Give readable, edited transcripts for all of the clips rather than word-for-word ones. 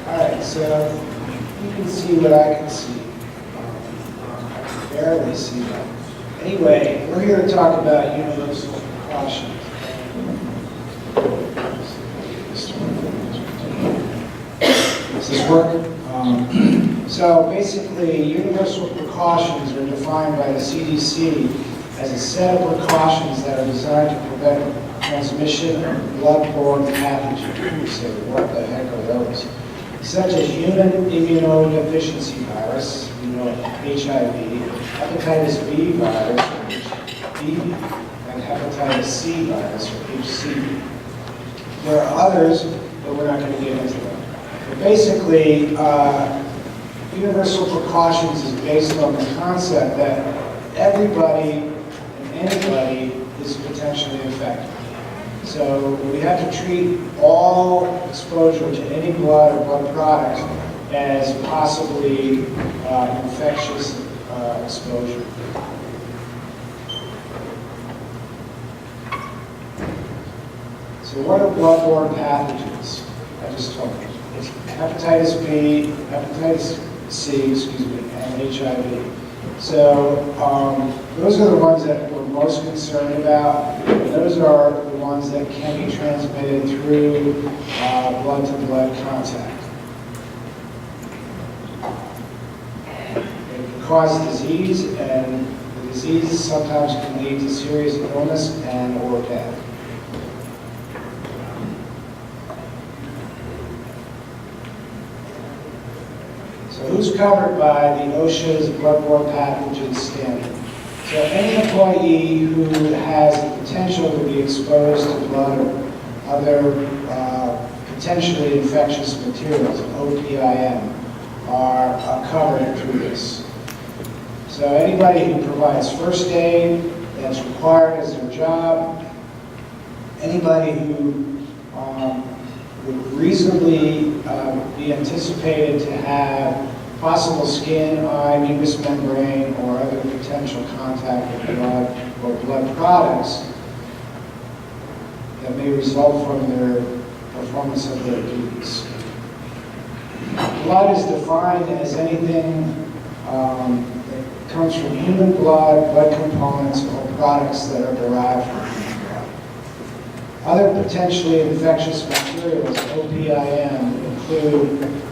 All right, so you can see what I can see. I can barely see that. Anyway, we're here to talk about universal precautions. Does this work? So basically, universal precautions are defined by the CDC as a set of precautions that are designed to prevent transmission of blood-borne pathogens. So what the heck are those? Such as human immunodeficiency virus, HIV, hepatitis B virus, or HBV, and hepatitis C virus, or HCV. There are others, but we're not going to get into them. But basically, universal precautions is based on the concept that everybody and anybody is potentially infected. So we have to treat all exposure to any blood or blood products as possibly infectious exposure. So what are blood-borne pathogens? I just told you. It's hepatitis B, hepatitis C, and HIV. So those are the ones that we're most concerned about. Those are the ones that can be transmitted through blood-to-blood contact. It can cause disease, and the disease sometimes can lead to serious illness and or death. So who's covered by the OSHA's blood-borne pathogen standard? So any employee who has the potential to be exposed to blood or other potentially infectious materials, OPIM, are covered through this. So anybody who provides first aid that's required as their job, anybody who would reasonably be anticipated to have possible skin, eye, mucous membrane, or other potential contact with blood or blood products that may result from their performance of their duties. Blood is defined as anything that comes from human blood, blood components, or products that are derived from human blood. Other potentially infectious materials, OPIM, include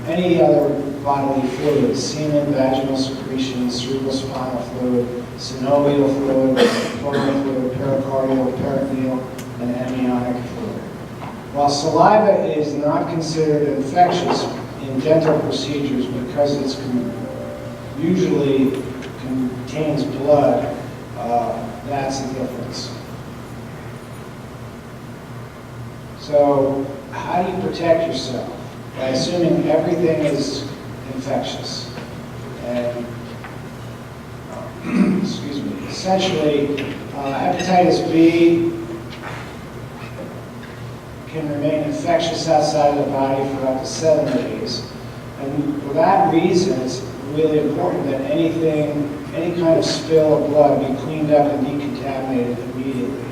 any other bodily fluids, semen, vaginal secretions, cerebrospinal fluid, synovial fluid, pleural fluid, pericardial, peritoneal, and amniotic fluid. While saliva is not considered infectious in dental procedures because it usually contains blood, that's the difference. So, how do you protect yourself? By assuming everything is infectious. And, essentially, hepatitis B can remain infectious outside of the body for up to 7 days. And for that reason, it's really important that any kind of spill of blood be cleaned up and decontaminated immediately,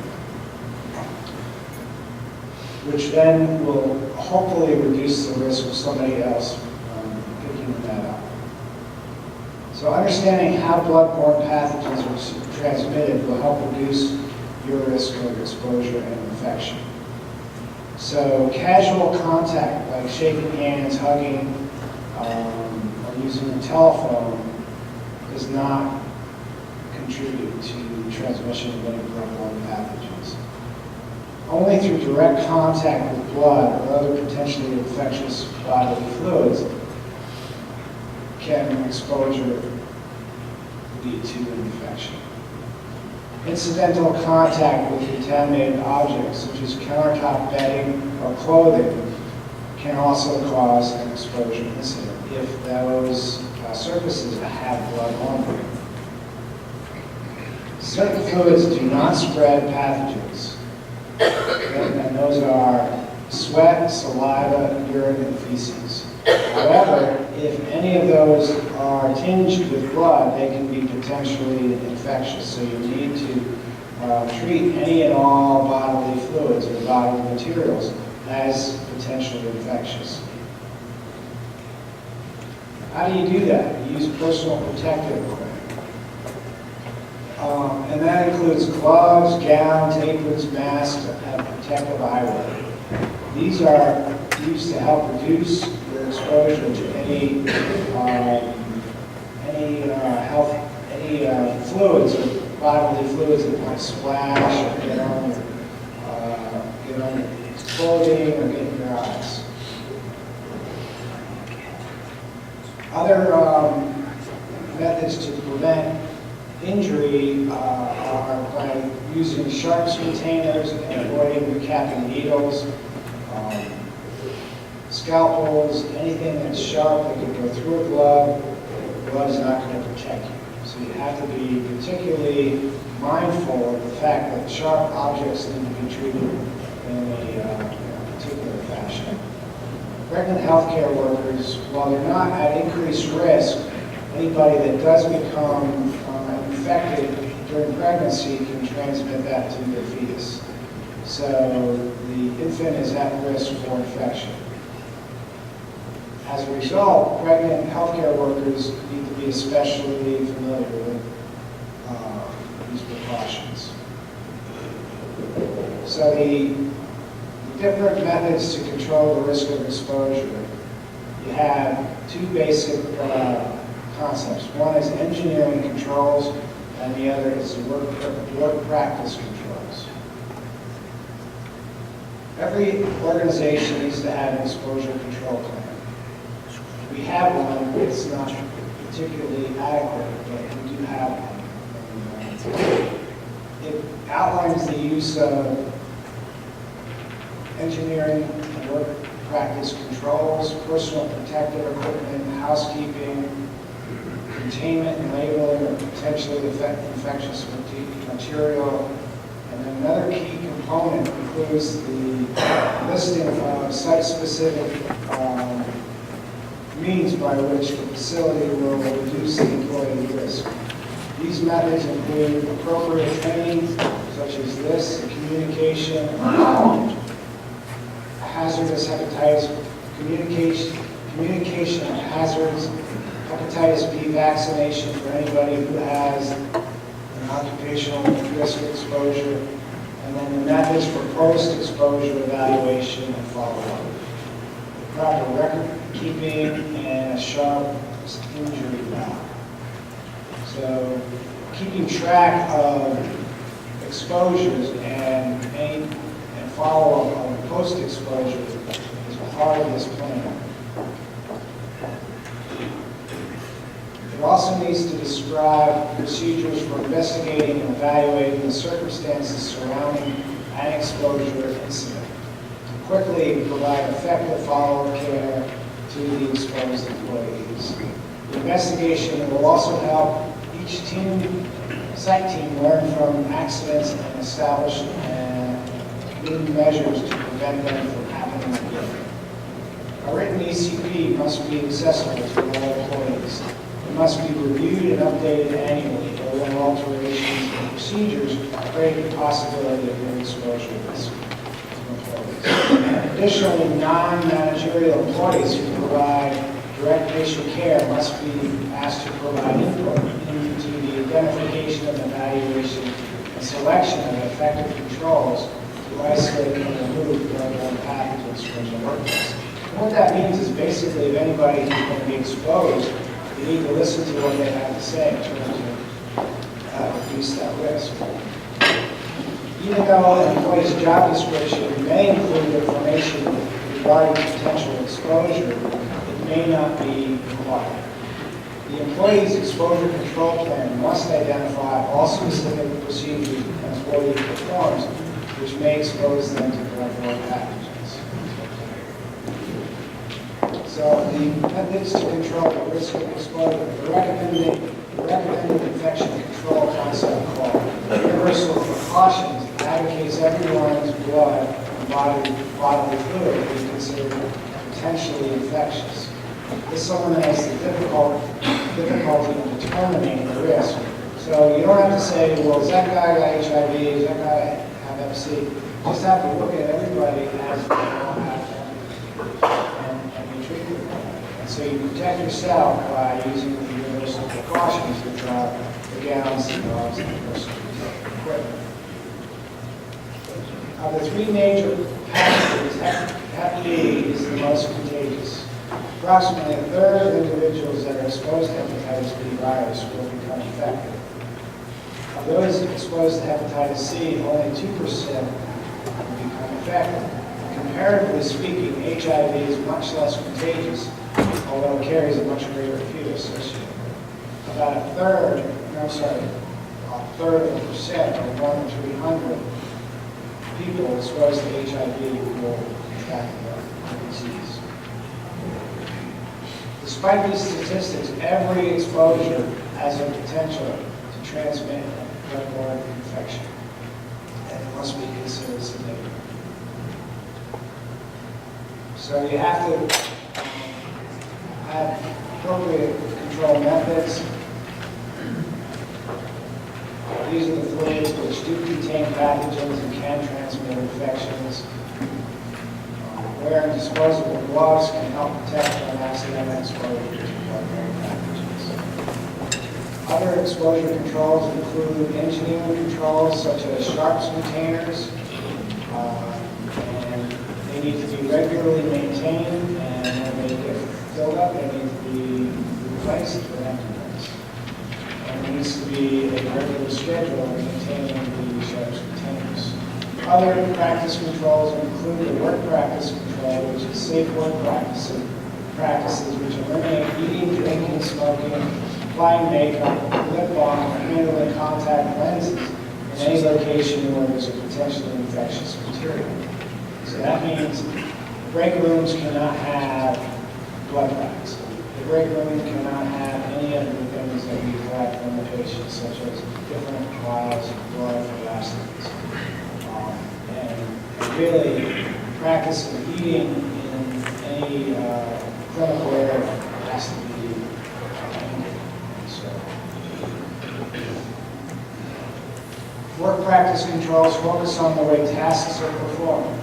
which then will hopefully reduce the risk of somebody else picking that up. So understanding how blood-borne pathogens are transmitted will help reduce your risk of exposure and infection. So casual contact, like shaking hands, hugging, or using a telephone, does not contribute to the transmission of any blood-borne pathogens. Only through direct contact with blood or other potentially infectious bodily fluids can exposure lead to an infection. Incidental contact with contaminated objects, such as countertop bedding or clothing, can also cause an exposure incident if those surfaces have blood on them. Certain fluids do not spread pathogens. And those are sweat, saliva, urine, and feces. However, if any of those are tinged with blood, they can be potentially infectious. So you need to treat any and all bodily fluids or bodily materials as potentially potentially infectious. How do you do that? You use personal protective equipment. And that includes gloves, gowns, aprons, masks, and protective eyewear. These are used to help reduce your exposure to any fluids or bodily fluids that might splash or get on your clothing or get in your eyes. Other methods to prevent injury are by using sharps containers and avoiding recapping needles, scalpels, anything that's sharp that can go through a glove. The glove is not going to protect you. So you have to be particularly mindful of the fact that sharp objects need to be treated in a particular fashion. Pregnant healthcare workers, while they're not at increased risk, anybody that does become infected during pregnancy can transmit that to the fetus. So the infant is at risk for infection. As a result, pregnant healthcare workers need to be especially familiar with these precautions. So the different methods to control the risk of exposure. You have two basic concepts. One is engineering controls, and the other is work practice controls. Every organization needs to have an exposure control plan. We have one, it's not particularly adequate, but we do have one. It outlines the use of engineering and work practice controls, personal protective equipment, housekeeping, containment and labeling of potentially infectious material. And then another key component includes the listing of site-specific means by which the facility will reduce the employee risk. These methods include appropriate training, such as this, communication, hazardous hepatitis, communication of hazards, hepatitis B vaccination for anybody who has an occupational risk exposure, and then the methods for post-exposure evaluation and follow-up. Proper record keeping and a sharp injury log. So keeping track of exposures and follow-up on post-exposure is a part of this plan. It also needs to describe procedures for investigating and evaluating the circumstances surrounding an exposure incident. Quickly provide effective follow-up care to the exposed employees. The investigation will also help each site team learn from accidents and establish new measures to prevent them from happening again. A written ECP must be accessible to all employees. It must be reviewed and updated annually, or when alterations in procedures create the possibility of new exposure risk. Additionally, non-managerial employees who provide direct patient care must be asked to provide input into the identification and evaluation and selection of effective controls to isolate and remove blood-borne pathogens from the workplace. And what that means is basically if anybody is going to be exposed, you need to listen to what they have to say in terms of reduce that risk. Even though an employee's job description may include information regarding potential exposure, it may not be required. The employee's exposure control plan must identify all specific procedures an employee performs which may expose them to blood-borne pathogens. So the methods to control the risk of exposure, the recommended infection control concept called universal precautions advocates everyone's blood and bodily fluid to be considered potentially infectious. This eliminates the difficulty in determining the risk. So you don't have to say, well, is that guy got HIV, is that guy have Hep C? You just have to look at everybody as they all have so you protect yourself by using the universal precautions, which are the gowns, the gloves, and the personal protective equipment. Of the three major pathogens, Hep B is the most contagious. Approximately a third of individuals that are exposed to hepatitis B virus will become infected. Of those exposed to hepatitis C, only 2% will become infected. Comparatively speaking, HIV is much less contagious, although it carries a much greater fetus associated. About a third of a percent, or 1 in 300 people exposed to HIV will contract the disease. Despite these statistics, every exposure has a potential to transmit a bloodborne infection, and it must be considered significant. So you have to have appropriate control methods. These are the fluids which do contain pathogens and can transmit infections. Wearing disposable gloves can help protect from accidental exposure to bloodborne pathogens. Other exposure controls include engineering controls such as sharps containers, and they need to be regularly maintained, and when they get filled up, they need to be replaced with empty ones. And there needs to be a regular schedule of maintaining the sharps containers. Other practice controls include the work practice control, which is safe work practices which eliminate eating, drinking, smoking, applying makeup, lip balm, or handling contact lenses in any location where there's a potentially infectious material. So that means break rooms cannot have blood bags. The break room cannot have any of the things that we collect from the patient, such as different vials of blood or elastins. And really, practice of eating in any clinical area has to be work practice controls focus on the way tasks are performed.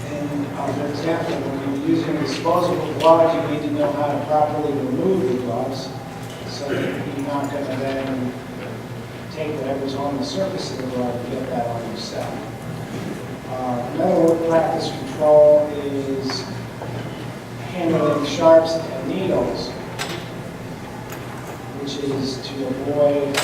And for example, when you're using disposable gloves, you need to know how to properly remove the gloves so that you're not going to then take whatever's on the surface of the glove and get that on yourself. Another work practice control is handling sharps and needles, which is to avoid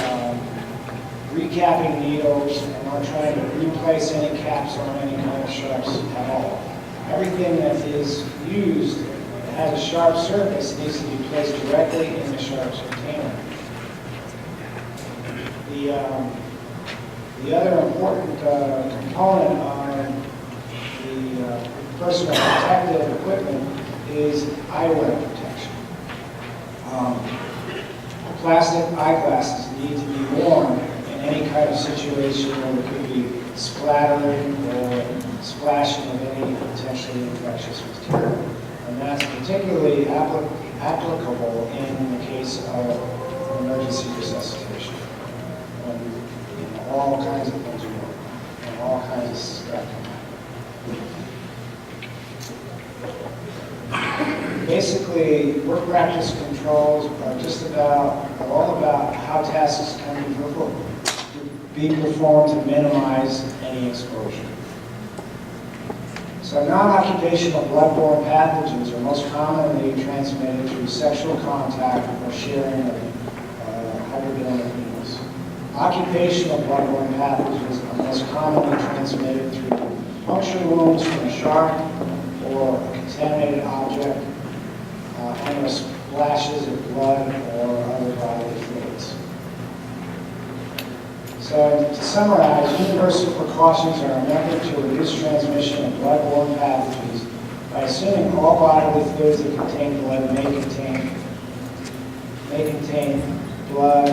recapping needles and not trying to replace any caps on any kind of sharps at all. Everything that is used that has a sharp surface needs to be placed directly in the sharps container. The other important component on the personal protective equipment is eyewear protection. Plastic eyeglasses need to be worn in any kind of situation where there could be splattering or splashing of any potentially infectious material. And that's particularly applicable in the case of emergency resuscitation. All kinds of things work, and all kinds of stuff can happen. Basically, work practice controls are just all about how tasks can be performed to minimize any exposure. So non-occupational bloodborne pathogens are most commonly transmitted through sexual contact or sharing of hypodermic needles. Occupational bloodborne pathogens are most commonly transmitted through puncture wounds from a sharp or a contaminated object, and splashes of blood or other bodily fluids. So to summarize, universal precautions are a method to reduce transmission of bloodborne pathogens by assuming all bodily fluids that contain blood may contain blood.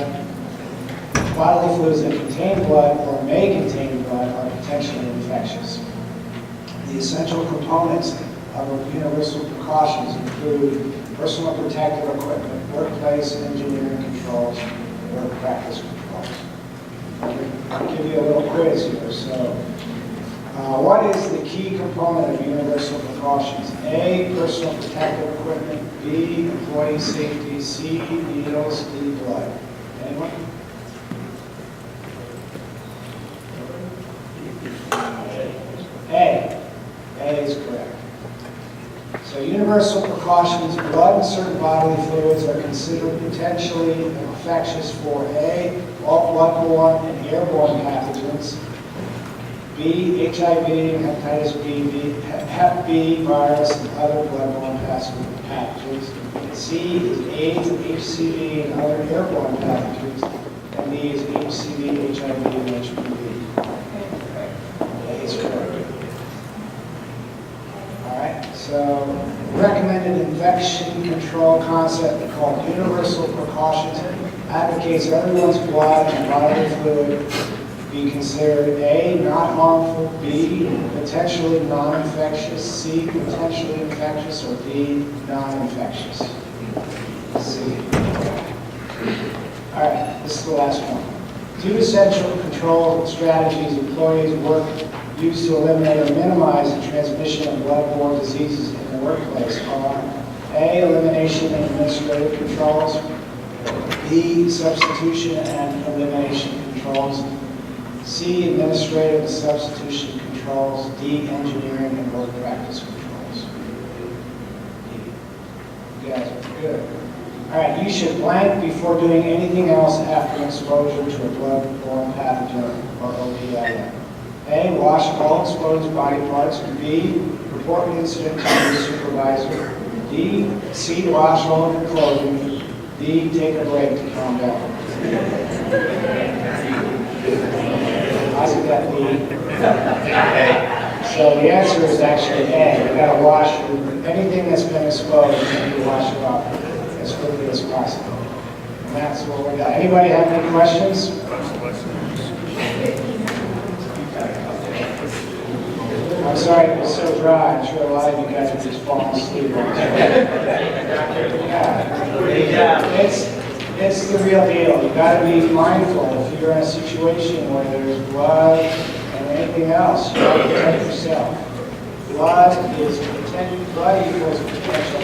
Bodily fluids that contain blood or may contain blood are potentially infectious. The essential components of universal precautions include personal protective equipment, workplace engineering controls, and work practice controls. I'll give you a little quiz here. So, What is the key component of universal precautions? A, personal protective equipment. B, employee safety. C, needles. D, blood. Anyone? A. A is correct. So universal precautions, blood and certain bodily fluids are considered potentially infectious for A, all bloodborne and airborne pathogens. B, HIV, hepatitis B, Hep B virus, and other bloodborne pathogens. C is AIDS, HCV, and other airborne pathogens. And D is HCV, HIV, and HPV. A is correct. All right, so recommended infection control concept called universal precautions advocates everyone's blood and bodily fluid be considered A, not harmful, B, potentially non-infectious, C, potentially infectious, or D, non-infectious. C. All right, this is the last one. 2 essential control strategies employees use to eliminate or minimize the transmission of bloodborne diseases in the workplace are A, elimination and administrative controls, B, substitution and elimination controls, C, administrative and substitution controls, D, engineering and work practice controls. You guys are good. All right, you should blank before doing anything else after exposure to a bloodborne pathogen or OPIM. A, wash all exposed body parts. B, report the incident to your supervisor. D, C, wash all of your clothing. D, take a break to calm down. I said that B. So the answer is actually A. You got to wash anything that's been exposed. You need to wash it off as quickly as possible. And that's what we got. Anybody have any questions? I'm sorry it was so dry. I'm sure a lot of you guys are just falling asleep. It's the real deal. You got to be mindful. If you're in a situation where there's blood and anything else, you got to protect yourself. Blood equals potential